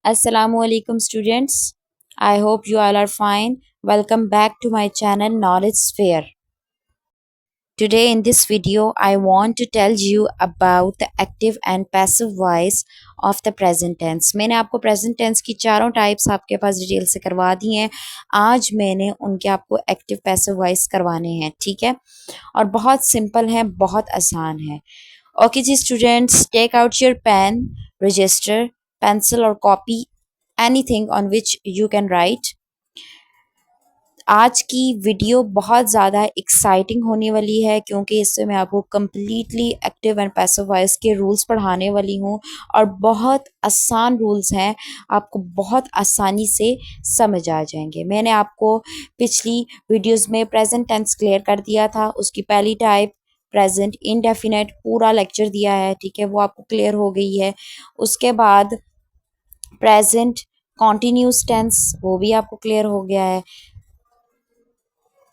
Assalamualaikum students. I hope you all are fine. Welcome back to my channel Knowledge Sphere. Today in this video I want to tell you about the active and passive voice of the present tense. मैंने आपको present tense की चारों types आपके पास detail से करवा दी हैं। आज मैंने उनके आपको एक्टिव पैसिव वॉइस करवाने हैं, ठीक है। और बहुत सिंपल है, बहुत आसान है। ओके जी students, take out your pen, register, pencil और copy, anything on which you can write. आज की वीडियो बहुत ज़्यादा एक्साइटिंग होने वाली है क्योंकि इससे मैं आपको completely active and passive voice के रूल्स पढ़ाने वाली हूँ और बहुत आसान रूल्स हैं, आपको बहुत आसानी से समझ आ जाएंगे। मैंने आपको पिछली वीडियोस में प्रेजेंट टेंस क्लियर कर दिया था, उसकी पहली टाइप प्रेजेंट इनडेफिनेट पूरा लेक्चर दिया है, ठीक है, वो आपको क्लियर हो गई है। उसके बाद प्रेजेंट कॉन्टिन्यूस टेंस वो भी आपको क्लियर हो गया है।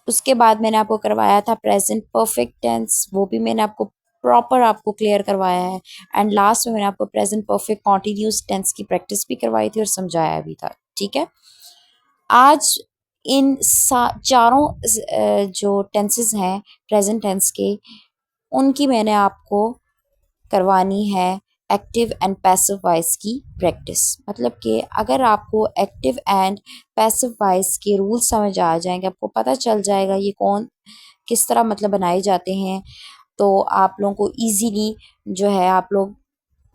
उसके बाद मैंने आपको करवाया था प्रेजेंट परफेक्ट टेंस, वो भी मैंने आपको प्रॉपर आपको क्लियर करवाया है। एंड लास्ट में मैंने आपको प्रेजेंट परफेक्ट कॉन्टिन्यूस टेंस की प्रैक्टिस भी करवाई थी और समझाया भी था, ठीक है। आज इन चारों जो टेंसेस हैं प्रेजेंट टेंस के, उनकी मैंने आपको करवानी है एक्टिव एंड पैसिव वॉइस की प्रैक्टिस। मतलब कि अगर आपको एक्टिव एंड पैसिव वॉइस के रूल्स समझ आ जाएंगे, आपको पता चल जाएगा ये कौन किस तरह मतलब बनाए जाते हैं, तो आप लोगों को इजीली जो है आप लोग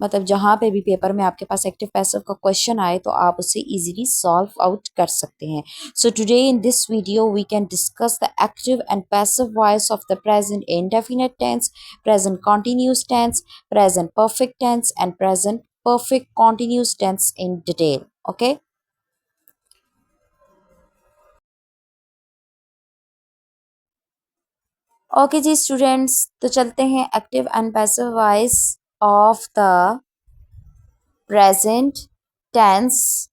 मतलब जहाँ पे भी पेपर में आपके पास एक्टिव पैसिव का क्वेश्चन आए तो आप उसे इजीली सॉल्व आउट कर सकते हैं। So today in this video we can discuss the active and passive voice of the present indefinite tense, present continuous tense, present perfect tense and present perfect continuous tense in detail. Okay. Okay जी students, तो चलते हैं active and passive voice of the present tense.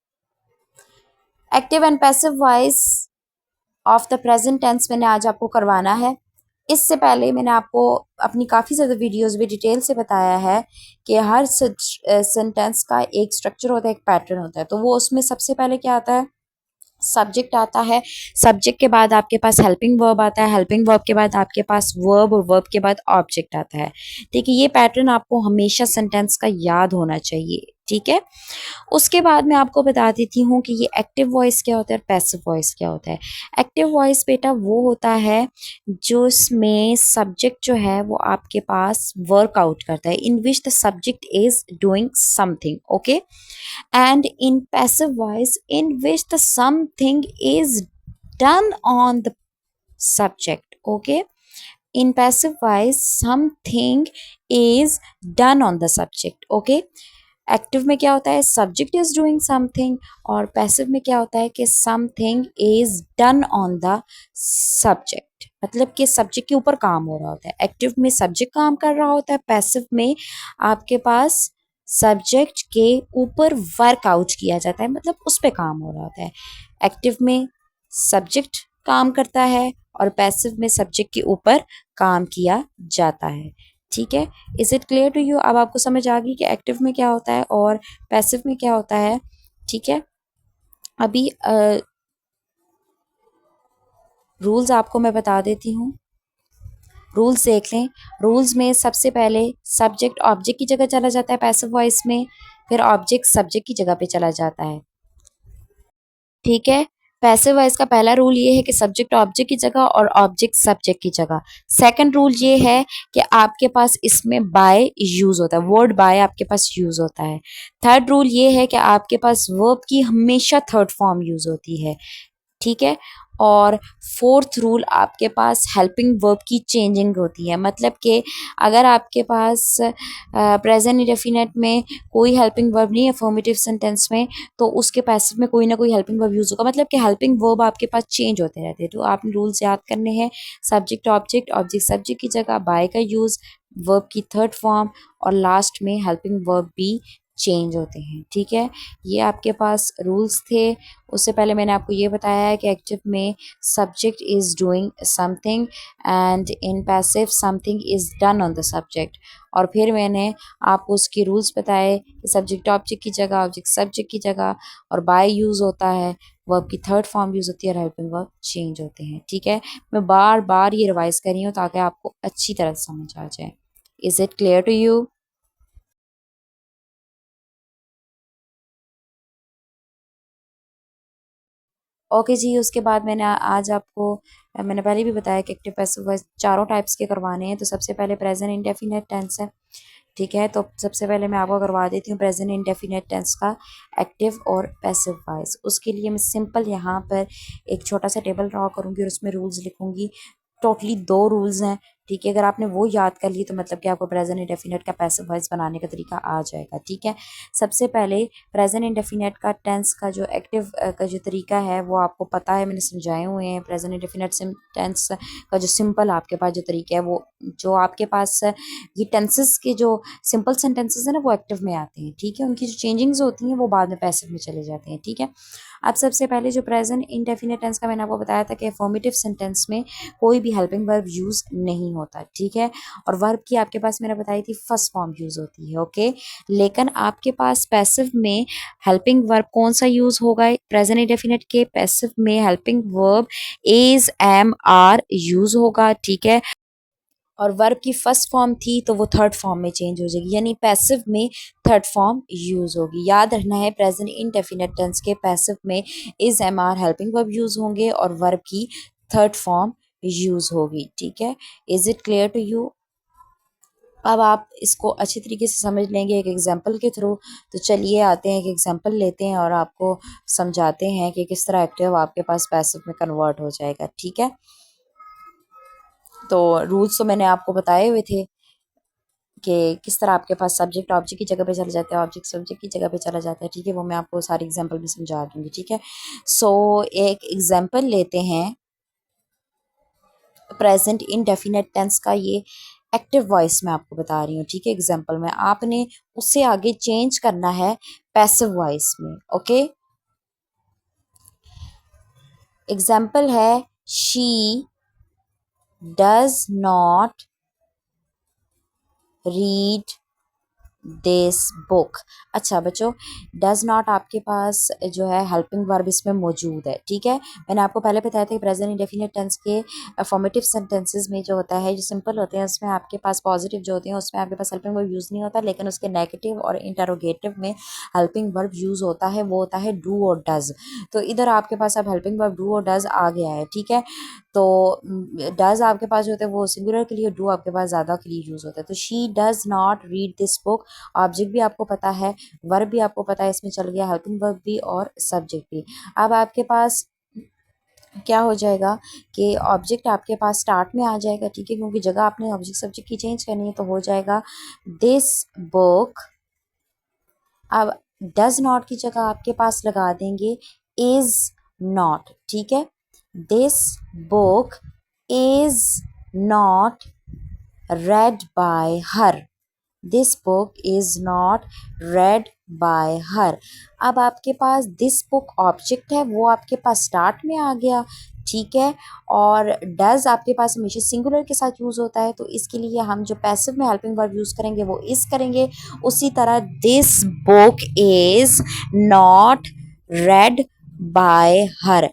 Active and passive voice of the present tense मैंने आज आपको करवाना है। इससे पहले मैंने आपको अपनी काफ़ी ज़्यादा वीडियोस में डिटेल से बताया है कि हर सेंटेंस का एक स्ट्रक्चर होता है, एक पैटर्न होता है। तो वो उसमें सबसे पहले क्या आता है, सब्जेक्ट आता है। सब्जेक्ट के बाद आपके पास हेल्पिंग वर्ब आता है, हेल्पिंग वर्ब के बाद आपके पास वर्ब और वर्ब के बाद ऑब्जेक्ट आता है। ठीक है, ये पैटर्न आपको हमेशा सेंटेंस का याद होना चाहिए, ठीक है। उसके बाद मैं आपको बता देती हूँ कि ये एक्टिव वॉइस क्या होता है और पैसिव वॉइस क्या होता है। एक्टिव वॉइस बेटा वो होता है जो इसमें सब्जेक्ट जो है वो आपके पास वर्क आउट करता है, in which the subject is doing something, okay. and in passive voice in which the something is done on the subject, okay. In passive voice something is done on the subject, okay. Active में क्या होता है, subject is doing something, और passive में क्या होता है कि something is done on the subject, मतलब कि सब्जेक्ट के ऊपर काम हो रहा होता है। एक्टिव में सब्जेक्ट काम कर रहा होता है, पैसिव में आपके पास सब्जेक्ट के ऊपर वर्कआउट किया जाता है, मतलब उस पर काम हो रहा होता है। एक्टिव में सब्जेक्ट काम करता है और पैसिव में सब्जेक्ट के ऊपर काम किया जाता है, ठीक है। Is it clear to you? अब आपको समझ आ गई कि एक्टिव में क्या होता है और पैसिव में क्या होता है, ठीक है। अभी रूल्स आपको मैं बता देती हूँ, रूल्स देख लें। रूल्स में सबसे पहले सब्जेक्ट ऑब्जेक्ट की जगह चला जाता है पैसिव वॉइस में, फिर ऑब्जेक्ट सब्जेक्ट की जगह पे चला जाता है, ठीक है। पैसिव वॉइस का पहला रूल ये है कि सब्जेक्ट ऑब्जेक्ट की जगह और ऑब्जेक्ट सब्जेक्ट की जगह। सेकंड रूल ये है कि आपके पास इसमें बाय यूज होता है, वर्ड बाय आपके पास यूज होता है। थर्ड रूल ये है कि आपके पास वर्ब की हमेशा थर्ड फॉर्म यूज होती है, ठीक है। और फोर्थ रूल आपके पास हेल्पिंग वर्ब की चेंजिंग होती है, मतलब कि अगर आपके पास प्रेजेंट इंडेफिनिट में कोई हेल्पिंग वर्ब नहीं है अफर्मेटिव सेंटेंस में, तो उसके पैसिव में कोई ना कोई हेल्पिंग वर्ब यूज होगा, मतलब कि हेल्पिंग वर्ब आपके पास चेंज होते रहते हैं। तो आपने रूल्स याद करने हैं, सब्जेक्ट ऑब्जेक्ट, ऑब्जेक्ट सब्जेक्ट की जगह, बाय का यूज, वर्ब की थर्ड फॉर्म, और लास्ट में हेल्पिंग वर्ब भी चेंज होते हैं। ठीक है, ये आपके पास रूल्स थे। उससे पहले मैंने आपको ये बताया है कि एक्टिव में subject is doing something and in passive something is done on the subject. और फिर मैंने आपको उसके रूल्स बताए कि सब्जेक्ट ऑब्जेक्ट की जगह, ऑब्जेक्ट सब्जेक्ट की जगह, और बाय यूज़ होता है, वर्ब की थर्ड फॉर्म यूज़ होती है, और हेल्पिंग वर्ब चेंज होते हैं। ठीक है, मैं बार बार ये रिवाइज कर रही हूँ ताकि आपको अच्छी तरह समझ आ जाए। Is it clear to you? Okay जी, उसके बाद मैंने आज आपको मैंने पहले भी बताया कि एक्टिव पैसिव वॉइस चारों टाइप्स के करवाने हैं। तो सबसे पहले प्रेजेंट इंडेफिनिट टेंस है। ठीक है, तो सबसे पहले मैं आपको करवा देती हूँ प्रेजेंट इंडेफिनिट टेंस का एक्टिव और पैसिव वॉइस। उसके लिए मैं सिंपल यहाँ पर एक छोटा सा टेबल ड्रॉ करूँगी और उसमें रूल्स लिखूँगी। टोटली 2 रूल्स हैं। ठीक है, अगर आपने वो याद कर ली तो मतलब कि आपको प्रेजेंट इंडेफिनिट का पैसिव वॉइस बनाने का तरीका आ जाएगा। ठीक है, सबसे पहले प्रेजेंट इंडेफिनिट का टेंस का जो एक्टिव का जो तरीका है वो आपको पता है, मैंने समझाए हुए हैं। प्रेजेंट इंडेफिनिट टेंस का जो सिंपल आपके पास जो तरीका है वो जो आपके पास ये टेंसेस के जो सिंपल सेंटेंसेस है ना वो एक्टिव में आते हैं। ठीक है, उनकी जो चेंजिंग्स होती हैं वो बाद में पैसिव में चले जाते हैं। ठीक है, अब सबसे पहले जो प्रेजेंट इंडेफिनिट टेंस का मैंने आपको बताया था कि अफर्मेटिव सेंटेंस में कोई भी हेल्पिंग वर्ब यूज नहीं होता। ठीक है, और वर्ब की आपके पास मैंने बताई थी फर्स्ट फॉर्म यूज होती है। ओके, लेकिन आपके पास पैसिव में हेल्पिंग वर्ब कौन सा यूज होगा? प्रेजेंट इंडेफिनिट के पैसिव में helping verb is, am, are use होगा। ठीक है, और वर्ब की फर्स्ट फॉर्म थी तो वो थर्ड फॉर्म में चेंज हो जाएगी, यानी पैसिव में थर्ड फॉर्म यूज होगी। याद रखना है, प्रेजेंट इंडेफिनिट टेंस के पैसिव में is, am, are helping verb use होंगे और वर्ब की थर्ड फॉर्म यूज होगी। ठीक है, is it clear to you? अब आप इसको अच्छी तरीके से समझ लेंगे एक एग्जाम्पल के थ्रू। तो चलिए आते हैं, एक एग्जाम्पल लेते हैं और आपको समझाते हैं कि किस तरह एक्टिव आपके पास पैसिव में कन्वर्ट हो जाएगा। ठीक है, तो रूल्स तो मैंने आपको बताए हुए थे कि किस तरह आपके पास सब्जेक्ट ऑब्जेक्ट की जगह पे चला जाता है, ऑब्जेक्ट सब्जेक्ट की जगह पे चला जाता है। ठीक है, वो मैं आपको सारी एग्जाम्पल में समझा दूंगी। ठीक है, सो एक एग्जाम्पल लेते हैं प्रेजेंट इंडेफिनिट टेंस का। ये एक्टिव वॉइस में आपको बता रही हूँ। ठीक है, एग्जाम्पल में आपने उससे आगे चेंज करना है पैसिव वॉइस में। ओके, एग्जाम्पल है she does not read this book. अच्छा बच्चों, डज नॉट आपके पास जो है हेल्पिंग वर्ब इसमें मौजूद है। ठीक है, मैंने आपको पहले बताया था कि प्रेजेंट इंडेफिनिट टेंस के अफर्मेटिव सेंटेंसेस में जो होता है, जो सिंपल होते हैं, उसमें आपके पास पॉजिटिव जो होते हैं उसमें आपके पास हेल्पिंग वर्ब यूज़ नहीं होता, लेकिन उसके नेगेटिव और इंटरोगेटिव में हेल्पिंग वर्ब यूज़ होता है, वो होता है डू और डज। तो इधर आपके पास अब हेल्पिंग वर्ब डू और डज आ गया है। ठीक है, तो डज आपके पास जो होता है वो सिंगुलर के लिए, डू आपके पास ज़्यादा के लिए यूज़ होता है। तो she does not read this book, object भी आपको पता है, वर्ब भी आपको पता है, इसमें चल गया हेल्पिंग वर्ब भी और सब्जेक्ट भी। अब आपके पास क्या हो जाएगा कि ऑब्जेक्ट आपके पास स्टार्ट में आ जाएगा। ठीक है, क्योंकि जगह आपने ऑब्जेक्ट सब्जेक्ट की चेंज करनी है, तो हो जाएगा दिस बुक। अब डज नॉट की जगह आपके पास लगा देंगे इज नॉट। ठीक है, this book is not read by her, this book is not red bye हर। अब आपके पास दिस बुक ऑब्जेक्ट है, वो आपके पास स्टार्ट में आ गया। ठीक है, और डज आपके पास हमेशा सिंगुलर के साथ यूज होता है, तो इसके लिए हम जो पैसिव में हेल्पिंग वर्ब यूज करेंगे वो इज करेंगे। उसी तरह this book is not red bye हर,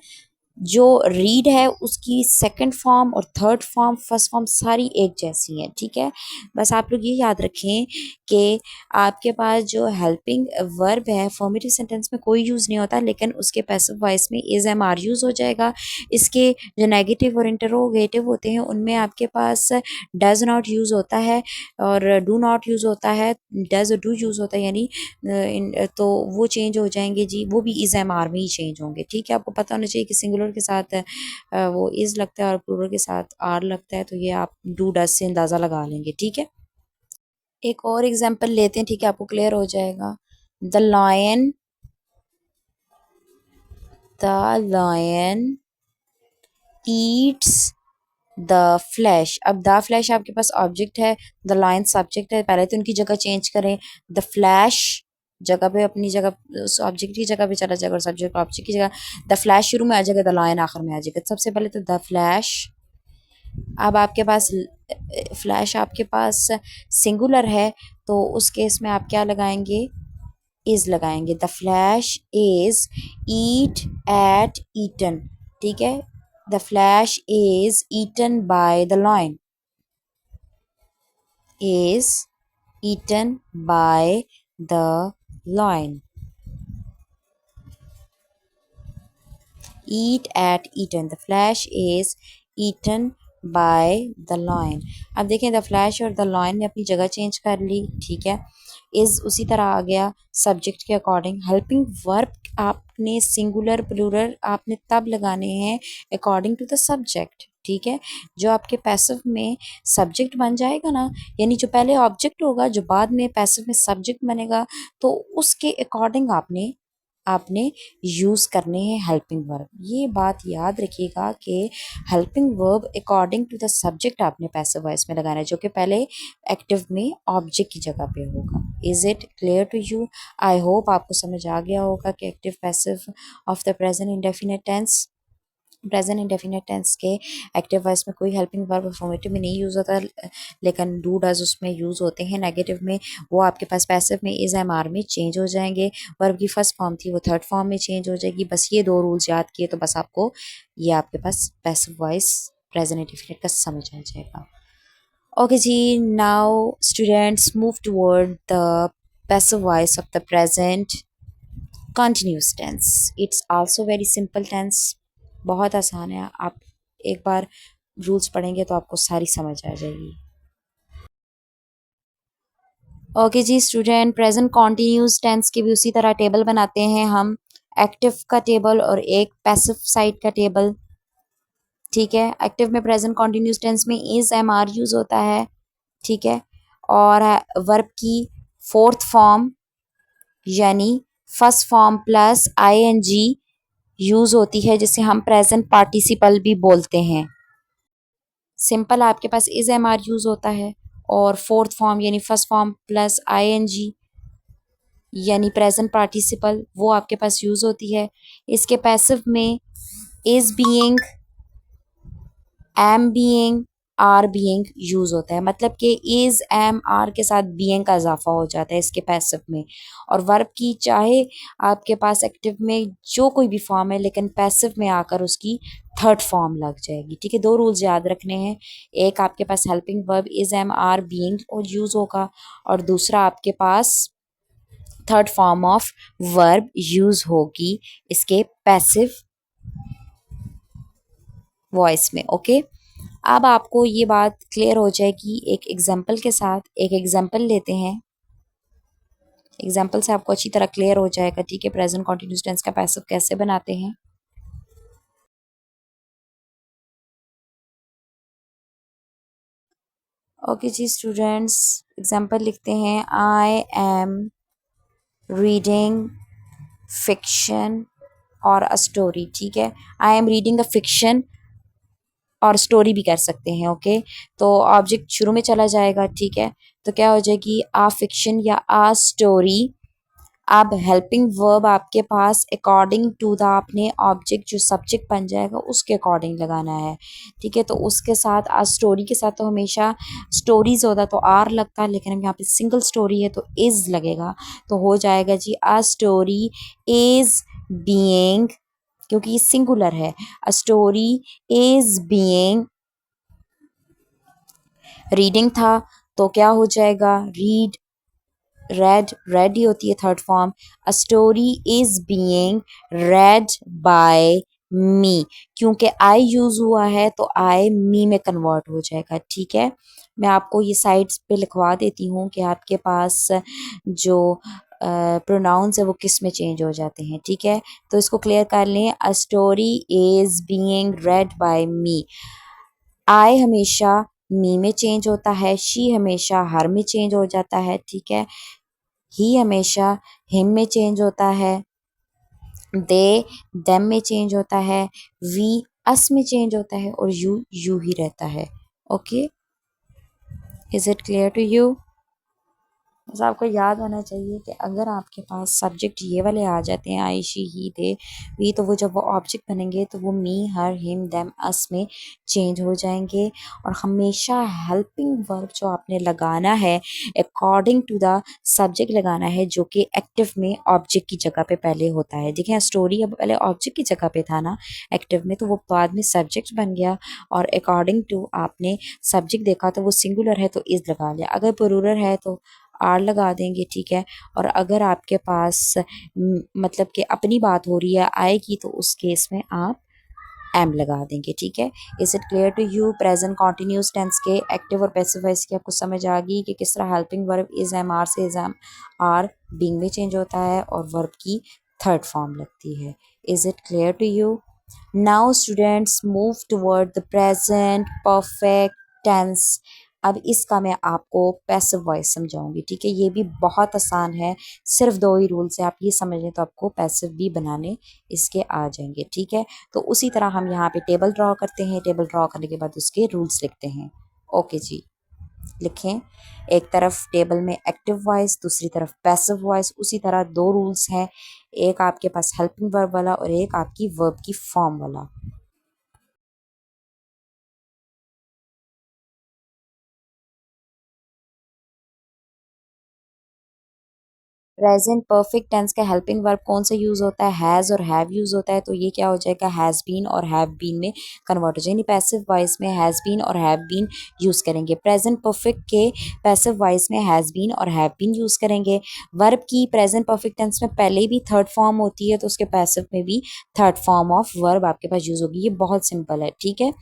जो रीड है उसकी सेकंड फॉर्म और थर्ड फॉर्म, फर्स्ट फॉर्म सारी एक जैसी हैं। ठीक है, बस आप लोग ये याद रखें कि आपके पास जो हेल्पिंग वर्ब है फॉर्मेटिव सेंटेंस में कोई यूज़ नहीं होता, लेकिन उसके पैसिव वॉइस में इज, एम, आर यूज़ हो जाएगा। इसके जो नेगेटिव और इंटरोगेटिव होते हैं उनमें आपके पास डज नॉट यूज़ होता है और डू नॉट यूज़ होता है, डज और डू यूज़ होता है, यानी तो वो चेंज हो जाएंगे जी, वो भी इज, एम, आर में ही चेंज होंगे। ठीक है, आपको पता होना चाहिए कि सिंगुलर के साथ वो इज लगता है और प्लूरल के साथ आर लगता है, तो ये आप डू डज से अंदाज़ा लगा लेंगे। ठीक है, एक और एग्जाम्पल लेते हैं। ठीक है, आपको क्लियर हो जाएगा। The lion, the lion eats the flesh. अब द फ्लैश आपके पास ऑब्जेक्ट है, द लायन सब्जेक्ट है, पहले तो उनकी जगह चेंज करें, द फ्लैश जगह पे, अपनी जगह उस ऑब्जेक्ट की जगह पे चला जाएगा और सब्जेक्ट ऑब्जेक्ट की जगह। द फ्लैश शुरू में आ जाएगा, द लायन आखिर में आ जाएगा। सबसे पहले तो द फ्लैश। अब आपके पास फ्लैश आपके पास सिंगुलर है, तो उस केस में आप क्या लगाएंगे, इज लगाएंगे। The flesh is eat at eaten, ठीक है। The flesh is eaten by the lion, is eaten by the lion. Eat at eaten. The flash is eaten by the lion. अब देखें, द फ्लैश और the lion ने अपनी जगह change कर ली, ठीक है। इज उसी तरह आ गया सब्जेक्ट के अकॉर्डिंग। हेल्पिंग वर्ब आपने सिंगुलर प्लूरल आपने तब लगाने हैं अकॉर्डिंग टू द सब्जेक्ट, ठीक है। जो आपके पैसिव में सब्जेक्ट बन जाएगा ना, यानी जो पहले ऑब्जेक्ट होगा जो बाद में पैसिव में सब्जेक्ट बनेगा, तो उसके अकॉर्डिंग आपने आपने यूज़ करने हैं हेल्पिंग वर्ब। ये बात याद रखिएगा कि helping verb according to the subject आपने पैसिव वॉइस में लगाना है, जो कि पहले एक्टिव में ऑब्जेक्ट की जगह पे होगा। Is it clear to you? I hope आपको समझ आ गया होगा कि active passive of the present indefinite tense. Present indefinite tense के एक्टिव वॉइस में कोई हेल्पिंग वर्ब अफर्मेटिव में नहीं यूज़ होता, लेकिन डू डज उसमें यूज़ होते हैं। नेगेटिव में वो आपके पास पैसिव में इज एम आर में चेंज हो जाएंगे। वर्ब की फर्स्ट फॉर्म थी वो थर्ड फॉर्म में चेंज हो जाएगी। बस ये दो रूल्स याद किए तो बस आपको ये आपके पास पैसिव वॉइस प्रेजेंट इंडेफिनिट का समझ आ जाएगा। ओके जी, now students move toward the passive voice of the present continuous tense. It's also very simple tense, बहुत आसान है। आप एक बार रूल्स पढ़ेंगे तो आपको सारी समझ आ जाएगी। ओके जी स्टूडेंट, प्रेजेंट कॉन्टिन्यूस टेंस के भी उसी तरह टेबल बनाते हैं हम, एक्टिव का टेबल और एक पैसिव साइड का टेबल, ठीक है। एक्टिव में प्रेजेंट कॉन्टिन्यूस टेंस में इज एम आर यूज होता है, ठीक है। और वर्ब की फोर्थ फॉर्म यानी first form plus I N G use होती है, जिसे हम प्रेजेंट पार्टिसिपल भी बोलते हैं। सिंपल आपके पास इज एम आर यूज होता है, और फोर्थ फॉर्म यानी first form plus I N G यानी प्रेजेंट पार्टिसिपल वो आपके पास यूज होती है। इसके पैसिव में is being, am being, are being use होता है, मतलब कि इज एम आर के साथ बीइंग का इजाफा हो जाता है इसके पैसिव में। और वर्ब की चाहे आपके पास एक्टिव में जो कोई भी फॉर्म है, लेकिन पैसिव में आकर उसकी थर्ड फॉर्म लग जाएगी, ठीक है। दो रूल्स याद रखने हैं, एक आपके पास helping verb is am are being और यूज होगा, और दूसरा आपके पास third form of verb use होगी इसके पैसिव वॉइस में। ओके, अब आपको ये बात क्लियर हो जाएगी एक एग्जाम्पल के साथ। एक एग्जाम्पल लेते हैं, एग्जाम्पल से आपको अच्छी तरह क्लियर हो जाएगा, ठीक है, प्रेजेंट कॉन्टिन्यूस टेंस का पैसिव कैसे बनाते हैं। ओके जी स्टूडेंट्स, एग्जाम्पल लिखते हैं। आई एम रीडिंग फिक्शन और अ स्टोरी, ठीक है। I am reading a fiction और स्टोरी भी कर सकते हैं, ओके। तो ऑब्जेक्ट शुरू में चला जाएगा, ठीक है। तो क्या हो जाएगी, आ फिक्शन या आ स्टोरी। अब हेल्पिंग वर्ब आपके पास अकॉर्डिंग टू द आपने ऑब्जेक्ट जो सब्जेक्ट बन जाएगा उसके अकॉर्डिंग लगाना है, ठीक है। तो उसके साथ आ स्टोरी के साथ तो हमेशा स्टोरीज होता तो आर लगता है, लेकिन हम यहाँ पे सिंगल स्टोरी है तो इज लगेगा। तो हो जाएगा जी, आ स्टोरी इज बीइंग, क्योंकि ये सिंगुलर है। अ स्टोरी इज बीइंग, रीडिंग था तो क्या हो जाएगा, रीड, रेड, रेड ही होती है third form. A story is being read by me, क्योंकि आई यूज हुआ है तो आई मी में कन्वर्ट हो जाएगा, ठीक है। मैं आपको ये साइड्स पे लिखवा देती हूँ कि आपके पास जो प्रोनाउंस है वो किस में चेंज हो जाते हैं, ठीक है। तो इसको क्लियर कर लें। A story is being read by me, I हमेशा मी में चेंज होता है, शी हमेशा हर में चेंज हो जाता है, ठीक है। ही हमेशा हिम में चेंज होता है, दे देम में चेंज होता है, वी अस में चेंज होता है, और यू यू ही रहता है। Okay, is it clear to you? बस आपको याद होना चाहिए कि अगर आपके पास सब्जेक्ट ये वाले आ जाते हैं आई, शी, ही, दे, वी, तो वो जब वो ऑब्जेक्ट बनेंगे तो वो मी, हर, हिम, देम, अस में चेंज हो जाएंगे। और हमेशा हेल्पिंग वर्ब जो आपने लगाना है अकॉर्डिंग टू द सब्जेक्ट लगाना है, जो कि एक्टिव में ऑब्जेक्ट की जगह पे पहले होता है। देखिए स्टोरी अब पहले ऑब्जेक्ट की जगह पे था ना एक्टिव में, तो वो बाद में सब्जेक्ट बन गया। और अकॉर्डिंग टू आपने सब्जेक्ट देखा तो वो सिंगुलर है तो इज लगा लिया, अगर प्लूरल है तो आर लगा देंगे, ठीक है। और अगर आपके पास मतलब कि अपनी बात हो रही है आई की, तो उस केस में आप एम लगा देंगे, ठीक है। Is it clear to you? Present continuous tense के एक्टिव और पैसिव वॉइस की आपको समझ आ गई कि किस तरह helping verb is am are से इज एम आर बीइंग में चेंज होता है और वर्ब की थर्ड फॉर्म लगती है। Is it clear to you? Now students move toward the present perfect tense. अब इसका मैं आपको पैसिव वॉइस समझाऊंगी, ठीक है। ये भी बहुत आसान है, सिर्फ दो ही रूल्स है, आप ये समझ लें तो आपको पैसिव भी बनाने इसके आ जाएंगे, ठीक है। तो उसी तरह हम यहाँ पे टेबल ड्रॉ करते हैं, टेबल ड्रॉ करने के बाद उसके रूल्स लिखते हैं। ओके जी, लिखें। एक तरफ टेबल में एक्टिव वॉइस, दूसरी तरफ पैसिव वॉइस, उसी तरह दो रूल्स हैं, एक आपके पास हेल्पिंग वर्ब वाला और एक आपकी वर्ब की फॉर्म वाला। प्रेजेंट परफेक्ट टेंस का हेल्पिंग वर्ब कौन सा यूज होता है? हैज और हैव यूज होता है, तो ये क्या हो जाएगा? हैज बीन और हैव बीन में कन्वर्ट हो जाएगी। पैसिव वॉइस में हैज बीन और हैव बीन यूज करेंगे, प्रेजेंट परफेक्ट के पैसिव वॉइस में हैज बीन और हैव बीन यूज करेंगे। वर्ब की प्रेजेंट परफेक्ट टेंस में पहले भी थर्ड फॉर्म होती है, तो उसके पैसिव में भी थर्ड फॉर्म ऑफ वर्ब आपके पास यूज होगी। ये बहुत सिंपल है, ठीक है।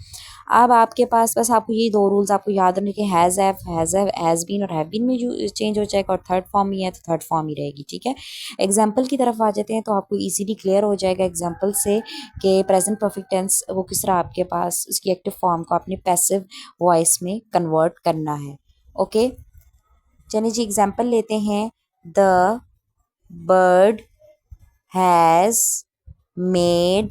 अब आपके पास बस आपको ये दो रूल्स आपको याद रखने के, हैज बीन और हैव बीन में चेंज हो जाएगा, और थर्ड फॉर्म ही है तो थर्ड फॉर्म ही रहेगी, ठीक है। एग्जाम्पल की तरफ आ जाते हैं तो आपको इजीली क्लियर हो जाएगा एग्जाम्पल से कि प्रेजेंट परफेक्ट टेंस वो किस तरह आपके पास उसकी एक्टिव फॉर्म को अपने पैसिव वॉइस में कन्वर्ट करना है। ओके, चलिए जी एग्जाम्पल लेते हैं। The bird has made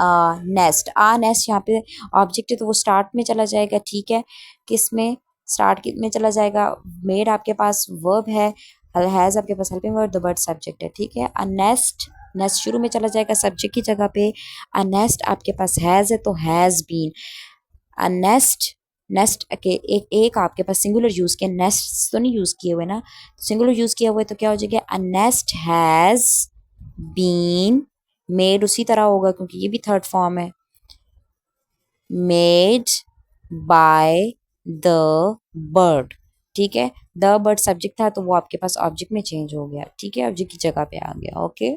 nest. Nest यहाँ पे ऑब्जेक्ट है तो वो स्टार्ट में चला जाएगा, ठीक है। किस में? स्टार्ट में चला जाएगा। मेड आपके पास वर्ब है, हैज आपके पास helping verb, the bird subject है, ठीक है। अ नेस्ट, नेस्ट शुरू में चला जाएगा सब्जेक्ट की जगह पे। अ नेस्ट आपके पास हैज है तो has been. A nest, nest के एक एक आपके पास सिंगुलर यूज किया, नेस्ट तो नहीं यूज किए हुए ना, सिंगुलर यूज किया हुआ है तो क्या हो जाएगा? A nest has been made, उसी तरह होगा क्योंकि ये भी थर्ड फॉर्म है, मेड बाय द बर्ड, ठीक है। द बर्ड सब्जेक्ट था तो वो आपके पास ऑब्जेक्ट में चेंज हो गया, ठीक है, ऑब्जेक्ट की जगह पे आ गया। Okay,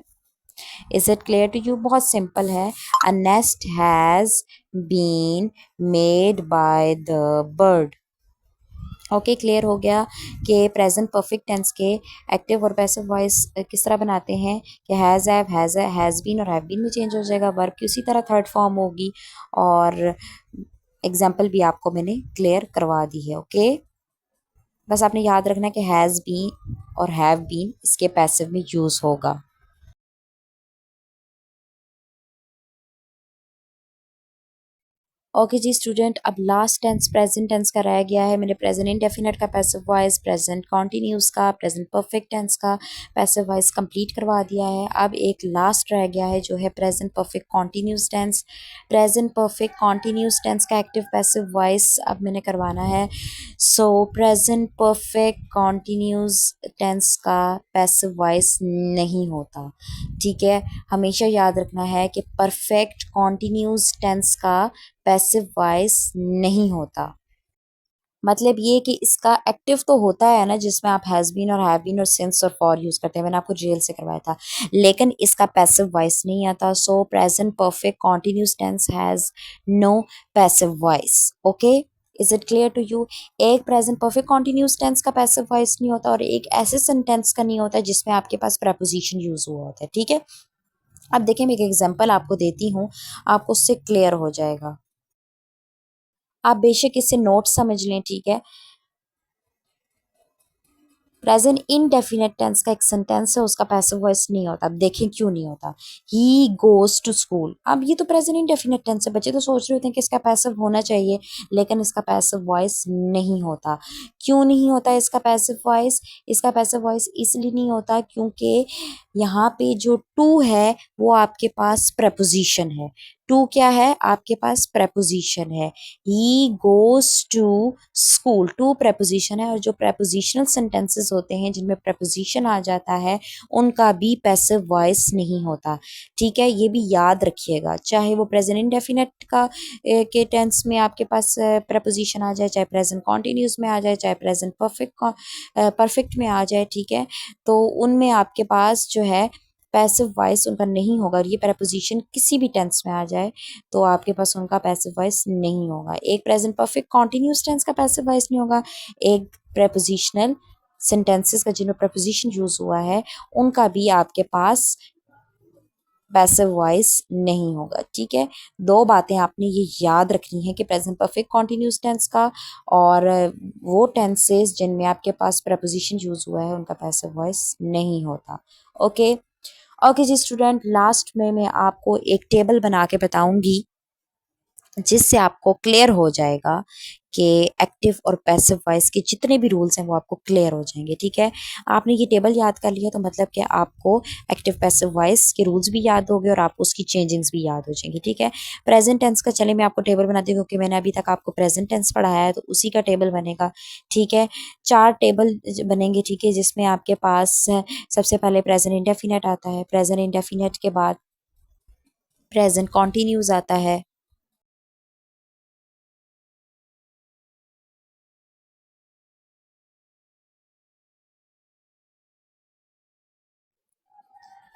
is it clear to you? बहुत सिंपल है। A nest has been made by the bird. Okay, clear हो गया कि प्रेजेंट परफेक्ट टेंस के एक्टिव और पैसिव वॉइस किस तरह बनाते हैं कि हैज़ बीन और हैव बीन में चेंज हो जाएगा, वर्ब की उसी तरह थर्ड फॉर्म होगी। और एग्जाम्पल भी आपको मैंने क्लियर करवा दी है। ओके, बस आपने याद रखना कि हैज़ बीन और हैव बीन इसके पैसिव में यूज़ होगा। ओके जी स्टूडेंट, अब लास्ट टेंस प्रेजेंट टेंस का रह गया है। मैंने प्रेजेंट इंडेफिनिट का पैसिव वॉइस, प्रेजेंट कॉन्टिन्यूस का, प्रेजेंट परफेक्ट टेंस का पैसिव वॉइस कंप्लीट करवा दिया है। अब एक लास्ट रह गया है जो है present perfect continuous tense. Present perfect continuous tense का एक्टिव पैसिव वॉइस अब मैंने करवाना है। So present perfect continuous tense का पैसिव वॉइस नहीं होता, ठीक है। हमेशा याद रखना है कि परफेक्ट कॉन्टिन्यूस टेंस का पैसिव वॉइस नहीं होता। मतलब ये कि इसका एक्टिव तो होता है ना, जिसमें आप हैज बीन और हैव बीन और सिंस और फॉर यूज करते हैं, मैंने आपको जेल से करवाया था, लेकिन इसका पैसिव वॉइस नहीं आता। So present perfect continuous tense has no passive voice. Okay, is it clear to you? एक प्रेजेंट परफेक्ट कॉन्टिन्यूस टेंस का पैसिव वॉइस नहीं होता और एक ऐसे सेंटेंस का नहीं होता जिसमें आपके पास प्रपोजिशन यूज हुआ होता है, ठीक है। अब देखिए मैं एक एग्जांपल आपको देती हूँ, आपको उससे क्लियर हो जाएगा। आप बेशक इससे नोट समझ लें, ठीक है। प्रेजेंट इनडेफिनेट टेंस का एक सेंटेंस है, उसका पैसिव वॉइस नहीं होता। अब देखें क्यों नहीं होता। ही गोज टू स्कूल, अब ये तो प्रेजेंट इनडेफिनेट टेंस है। बच्चे तो सोच रहे होते हैं कि इसका पैसिव होना चाहिए, लेकिन इसका पैसिव वॉइस नहीं होता। क्यों नहीं होता इसका पैसिव वॉइस? इसका पैसिव वॉइस इसलिए नहीं होता क्योंकि यहाँ पे जो टू है वो आपके पास प्रपोजिशन है। टू क्या है? आपके पास प्रपोजिशन है। He goes to school, to preposition है, और जो प्रपोजिशनल सेंटेंसेस होते हैं जिनमें प्रपोजिशन आ जाता है उनका भी पैसिव वॉइस नहीं होता। ठीक है, ये भी याद रखिएगा। चाहे वो प्रेजेंट इंडेफिनिट का के टेंस में आपके पास प्रपोजिशन आ जाए, चाहे प्रेजेंट कॉन्टिन्यूस में आ जाए, चाहे प्रेजेंट परफेक्ट में आ जाए। ठीक है, तो उनमें आपके पास जो है पैसिव वॉइस उनका नहीं होगा। और ये प्रपोजिशन किसी भी टेंस में आ जाए तो आपके पास उनका पैसिव वॉइस नहीं होगा। एक प्रेजेंट परफेक्ट कॉन्टिन्यूस टेंस का पैसिव वॉइस नहीं होगा, एक प्रेपोजिशनल सेंटेंसेस का जिनमें प्रपोजिशन यूज हुआ है उनका भी आपके पास पैसिव वॉइस नहीं होगा। ठीक है, दो बातें आपने ये याद रखनी है कि प्रेजेंट परफेक्ट कॉन्टिन्यूस टेंस का और वो टेंसेस जिनमें आपके पास प्रपोजिशन यूज हुआ है उनका पैसिव वॉइस नहीं होता। ओके ओके जी स्टूडेंट, लास्ट में मैं आपको एक टेबल बना के बताऊंगी जिससे आपको क्लियर हो जाएगा कि एक्टिव और पैसिव वॉइस के जितने भी रूल्स हैं वो आपको क्लियर हो जाएंगे। ठीक है, आपने ये टेबल याद कर लिया तो मतलब कि आपको एक्टिव पैसिव वॉइस के रूल्स भी याद हो गए और आपको उसकी चेंजिंग्स भी याद हो जाएंगी। ठीक है, प्रेजेंट टेंस का चले मैं आपको टेबल बनाती हूँ क्योंकि मैंने अभी तक आपको प्रेजेंट टेंस पढ़ाया है तो उसी का टेबल बनेगा। ठीक है, 4 टेबल बनेंगे। ठीक है, जिसमें आपके पास सबसे पहले प्रेजेंट इंडेफिनिट आता है, प्रेजेंट इंडेफिनिट के बाद प्रेजेंट कॉन्टिन्यूज आता है,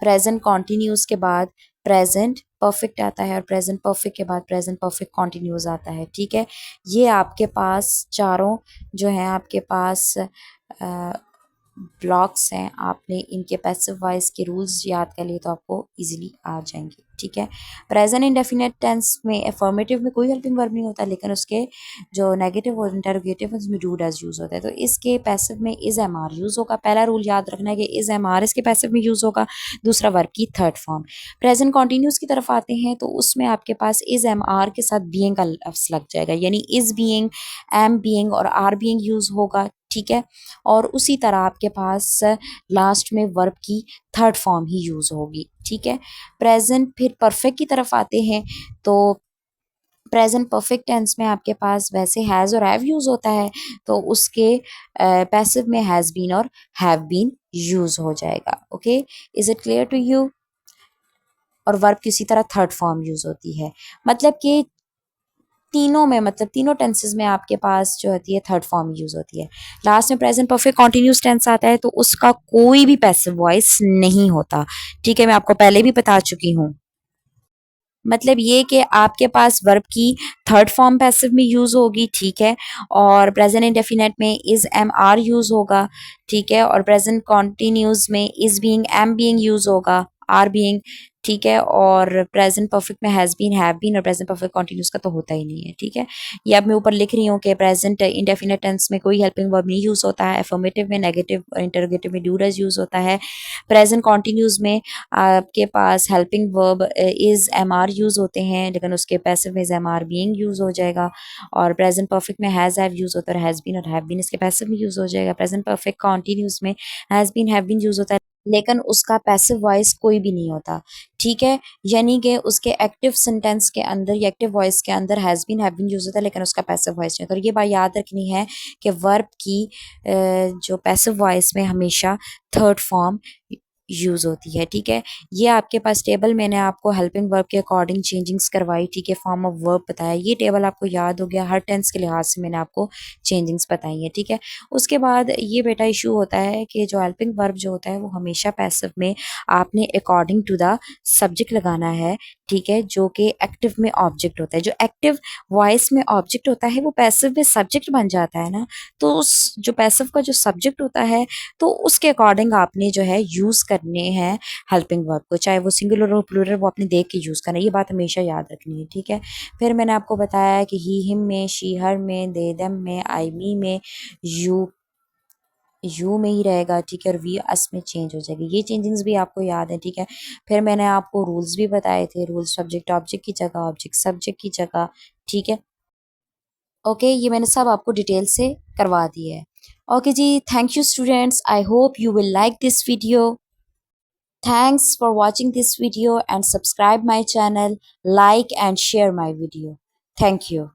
प्रेजेंट कॉन्टिन्यूस के बाद प्रेजेंट परफेक्ट आता है, और प्रेजेंट परफेक्ट के बाद प्रेजेंट परफेक्ट कॉन्टिन्यूस आता है। ठीक है, ये आपके पास चारों जो हैं आपके पास ब्लॉक्स हैं। आपने इनके पैसिव वॉइस के रूल्स याद कर लिए तो आपको इजीली आ जाएंगे। ठीक है, प्रेजेंट इंडेफिनिट टेंस में अफर्मेटिव में कोई हेल्पिंग वर्ब नहीं होता, लेकिन उसके जो नेगेटिव और इंटरोगेटिव उसमें डू डज यूज होता है। तो इसके पैसिव में इज एम आर यूज होगा। पहला रूल याद रखना है कि इज एम आर इसके पैसिव में यूज होगा। दूसरा वर्ब की थर्ड फॉर्म। प्रेजेंट कॉन्टिन्यूस की तरफ आते हैं तो उसमें आपके पास इज एम आर के साथ बीइंग का लफ्ज लग जाएगा, यानी इज बीइंग, एम बीइंग और आर बीइंग यूज होगा। ठीक है, और उसी तरह आपके पास लास्ट में वर्ब की थर्ड फॉर्म ही यूज होगी। ठीक है, प्रेजेंट फिर परफेक्ट की तरफ आते हैं तो प्रेजेंट परफेक्ट टेंस में आपके पास वैसे हैज़ और हैव यूज होता है तो उसके पैसिव में हैज़ बीन और हैव बीन यूज हो जाएगा। Okay, is it clear to you? और वर्ब की उसी तरह थर्ड फॉर्म यूज होती है। मतलब कि तीनों में, मतलब तीनों टेंसेस में आपके पास जो होती है थर्ड फॉर्म यूज होती है। लास्ट में प्रेजेंट परफेक्ट कॉन्टिन्यूस टेंस आता है तो उसका कोई भी पैसिव वॉइस नहीं होता। ठीक है, मैं आपको पहले भी बता चुकी हूँ। मतलब ये कि आपके पास वर्ब की थर्ड फॉर्म पैसिव में यूज होगी। ठीक है, और प्रेजेंट इंडेफिनिट में इज एम आर यूज होगा। ठीक है, और प्रेजेंट कॉन्टिन्यूस में is being, am being use होगा, आर बीइंग। ठीक है, और प्रेजेंट परफेक्ट में हैज बीन, हैव बीन, और प्रेजेंट परफेक्ट कॉन्टिन्यूस का तो होता ही नहीं है। ठीक है, ये अब मैं ऊपर लिख रही हूँ कि प्रेजेंट इंडेफिनिट टेंस में कोई हेल्पिंग वर्ब नहीं यूज होता है। अफर्मेटिव में, नेगेटिव और इंटरोगेटिव में डू डज यूज होता है। प्रेजेंट कॉन्टिन्यूस में आपके पास helping verb is am are use होते हैं, लेकिन उसके पैसिव में is am are being use हो जाएगा। और प्रेजेंट परफेक्ट में हैज हैव यूज होता है, हैज बीन और हैव बीन इसके पैसिव में यूज हो जाएगा। प्रेजेंट परफेक्ट कॉन्टिन्यूस में has been, have been use होता है, लेकिन उसका पैसिव वॉइस कोई भी नहीं होता। ठीक है, यानी कि उसके एक्टिव सेंटेंस के अंदर या एक्टिव वॉइस के अंदर has been, have been use होता है, लेकिन उसका पैसिव वॉइस नहीं होता। और ये बात याद रखनी है कि वर्ब की जो पैसिव वॉइस में हमेशा थर्ड फॉर्म यूज होती है। ठीक है, ये आपके पास टेबल मैंने आपको हेल्पिंग वर्ब के अकॉर्डिंग चेंजिंग्स करवाई। ठीक है, फॉर्म ऑफ वर्ब बताया, ये टेबल आपको याद हो गया। हर टेंस के लिहाज से मैंने आपको चेंजिंग्स बताई है। ठीक है, उसके बाद ये बेटा इशू होता है कि जो हेल्पिंग वर्ब जो होता है वो हमेशा पैसिव में आपने अकॉर्डिंग टू द सब्जेक्ट लगाना है। ठीक है, जो कि एक्टिव में ऑब्जेक्ट होता है। जो एक्टिव वॉइस में ऑब्जेक्ट होता है वो पैसिव में सब्जेक्ट बन जाता है ना, तो उस जो पैसिव का जो सब्जेक्ट होता है तो उसके अकॉर्डिंग आपने जो है यूज करने हैं हेल्पिंग वर्ब को, चाहे वो सिंगुलर हो प्लूरल, वो आपने देख के यूज करना है। ये बात हमेशा याद रखनी है। ठीक है, फिर मैंने आपको बताया कि ही हिम में, शी हर में, दे देम में, आई मी में, यू यू में ही रहेगा, ठीक है, और वी अस में चेंज हो जाएगी। ये चेंजिंग्स भी आपको याद है, ठीक है। फिर मैंने आपको रूल्स भी बताए थे, रूल्स सब्जेक्ट ऑब्जेक्ट की जगह, ऑब्जेक्ट सब्जेक्ट की जगह, ठीक है। ओके, ये मैंने सब आपको डिटेल से करवा दिया है। ओके जी, thank you students, I hope you will like this video. Thanks for watching this video and subscribe my channel, like and share my video. Thank you.